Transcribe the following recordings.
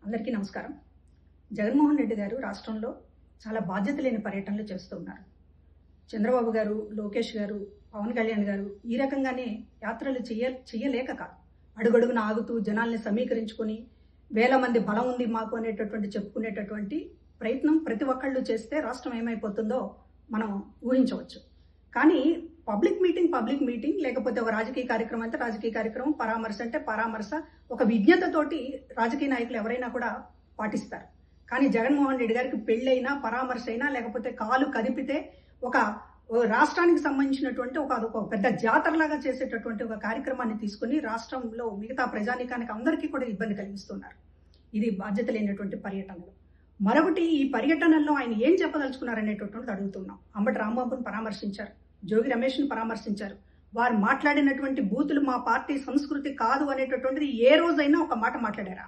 అందరికీ నమస్కారం. జగన్మోహన్ రెడ్డి గారు రాష్ట్రంలో చాలా బాధ్యత లేని పర్యటనలు చేస్తున్నారు. చంద్రబాబు గారు, లోకేష్ గారు, పవన్ కళ్యాణ్ గారు ఈ రకంగానే యాత్రలు చేయలేక కాదు, అడుగడుగున ఆగుతూ జనాల్ని సమీకరించుకొని వేల మంది బలం ఉంది మాకు అనేటటువంటి చెప్పుకునేటటువంటి ప్రయత్నం ప్రతి ఒక్కళ్ళు చేస్తే రాష్ట్రం ఏమైపోతుందో మనం ఊహించవచ్చు. కానీ పబ్లిక్ మీటింగ్ లేకపోతే ఒక రాజకీయ కార్యక్రమం అంటే రాజకీయ కార్యక్రమం, పరామర్శ అంటే పరామర్శ, ఒక విజ్ఞతతోటి రాజకీయ నాయకులు ఎవరైనా కూడా పాటిస్తారు. కానీ జగన్మోహన్ రెడ్డి గారికి పెళ్ళైనా, పరామర్శ అయినా, లేకపోతే కాలు కదిపితే ఒక రాష్ట్రానికి సంబంధించినటువంటి ఒక పెద్ద జాతరలాగా చేసేటటువంటి ఒక కార్యక్రమాన్ని తీసుకుని రాష్ట్రంలో మిగతా ప్రజానీకానికి అందరికీ కూడా ఇబ్బంది కలిగిస్తున్నారు. ఇది బాధ్యత లేనటువంటి పర్యటనలు. మరొకటి, ఈ పర్యటనల్లో ఆయన ఏం చెప్పదలుచుకున్నారనేటటువంటిది అడుగుతున్నాం. అంబటి రాంబాబును పరామర్శించారు, జోగి రమేష్ను పరామర్శించారు. వారు మాట్లాడినటువంటి బూతులు మా పార్టీ సంస్కృతి కాదు అనేటటువంటిది ఏ రోజైనా ఒక మాట మాట్లాడారా?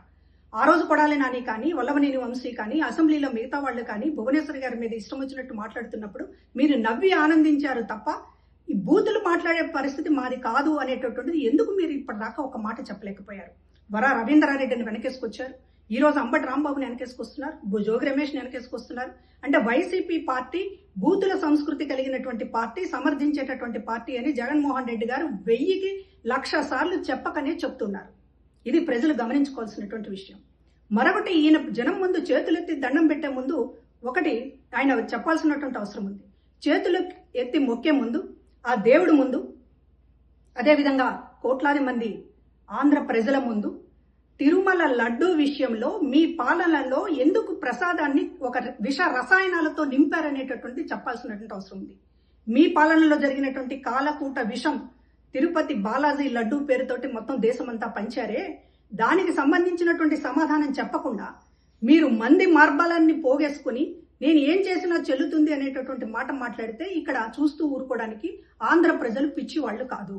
ఆ రోజు కొడాలి నాని కానీ, వల్లభనేని వంశీ కానీ, అసెంబ్లీలో మిగతా వాళ్ళు కానీ భువనేశ్వర్ గారి మీద ఇష్టం వచ్చినట్టు మాట్లాడుతున్నప్పుడు మీరు నవ్వి ఆనందించారు తప్ప ఈ బూతులు మాట్లాడే పరిస్థితి మాది కాదు అనేటటువంటిది ఎందుకు మీరు ఇప్పటిదాకా ఒక మాట చెప్పలేకపోయారు? వరా రవీంద్రారెడ్డిని వెనకేసుకొచ్చారు, ఈ రోజు అంబటి రాంబాబుని వెనకేసుకొస్తున్నారు, జోగి రమేష్ని వెనకేసుకొస్తున్నారు. అంటే వైసీపీ పార్టీ బూతుల సంస్కృతి కలిగినటువంటి పార్టీ, సమర్థించేటటువంటి పార్టీ అని జగన్మోహన్ రెడ్డి గారు 1000కి 1,00,000 సార్లు చెప్పకనే చెప్తున్నారు. ఇది ప్రజలు గమనించుకోవాల్సినటువంటి విషయం. మరొకటి, ఈయన జనం ముందు చేతులెత్తి దండం పెట్టే ముందు ఒకటి ఆయన చెప్పాల్సినటువంటి అవసరం ఉంది. చేతులు ఎత్తి మొక్కే ముందు ఆ దేవుడి ముందు, అదేవిధంగా కోట్లాది మంది ఆంధ్ర ప్రజల ముందు తిరుమల లడ్డూ విషయంలో మీ పాలనలో ఎందుకు ప్రసాదాన్ని ఒక విష రసాయనాలతో నింపారనేటటువంటి చెప్పాల్సినటువంటి అవసరం ఉంది. మీ పాలనలో జరిగినటువంటి కాలకూట విషం తిరుపతి బాలాజీ లడ్డూ పేరుతోటి మొత్తం దేశమంతా పంచారే, దానికి సంబంధించినటువంటి సమాధానం చెప్పకుండా మీరు మంది మార్బలాన్ని పోగేసుకుని నేను ఏం చేసినా చెల్లుతుంది అనేటటువంటి మాట మాట్లాడితే ఇక్కడ చూస్తూ ఊరుకోవడానికి ఆంధ్ర ప్రజలు పిచ్చి వాళ్ళు కాదు.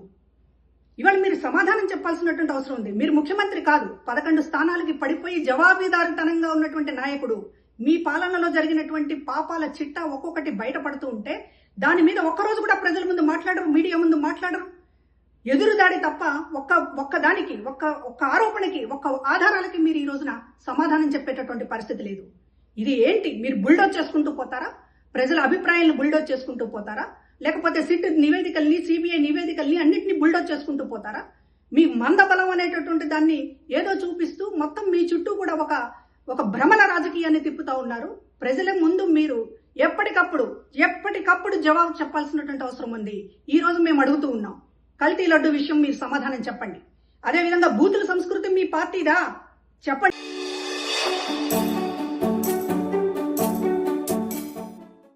ఇవాళ మీరు సమాధానం చెప్పాల్సినటువంటి అవసరం ఉంది. మీరు ముఖ్యమంత్రి కాదు, 11 స్థానాలకి పడిపోయి జవాబుదారితనంగా ఉన్నటువంటి నాయకుడు. మీ పాలనలో జరిగినటువంటి పాపాల చిట్టా ఒక్కొక్కటి బయటపడుతూ ఉంటే దాని మీద ఒక్కరోజు కూడా ప్రజల ముందు మాట్లాడరు, మీడియా ముందు మాట్లాడరు. ఎదురుదాడి తప్ప ఒక్క ఆరోపణకి, ఒక్క ఆధారాలకి మీరు ఈ రోజున సమాధానం చెప్పేటటువంటి పరిస్థితి లేదు. ఇది ఏంటి? మీరు బుల్డోజ్ చేసుకుంటూ పోతారా? ప్రజల అభిప్రాయాలను బుల్డోజ్ చేసుకుంటూ పోతారా? లేకపోతే సిట్ నివేదికల్ని, సిబిఐ నివేదికల్ని అన్నింటినీ బుల్డోజ్ చేసుకుంటూ పోతారా? మీ మందబలం అనేటటువంటి దాన్ని ఏదో చూపిస్తూ మొత్తం మీ చుట్టూ కూడా ఒక భ్రమల రాజకీయాన్ని తిప్పుతా ఉన్నారు. ప్రజల ముందు మీరు ఎప్పటికప్పుడు జవాబు చెప్పాల్సినటువంటి అవసరం ఉంది. ఈ రోజు మేము అడుగుతూ ఉన్నాం, కల్తీ లడ్డు విషయం మీరు సమాధానం చెప్పండి. అదేవిధంగా బూతుల సంస్కృతి మీ పార్టీదా? చెప్పండి.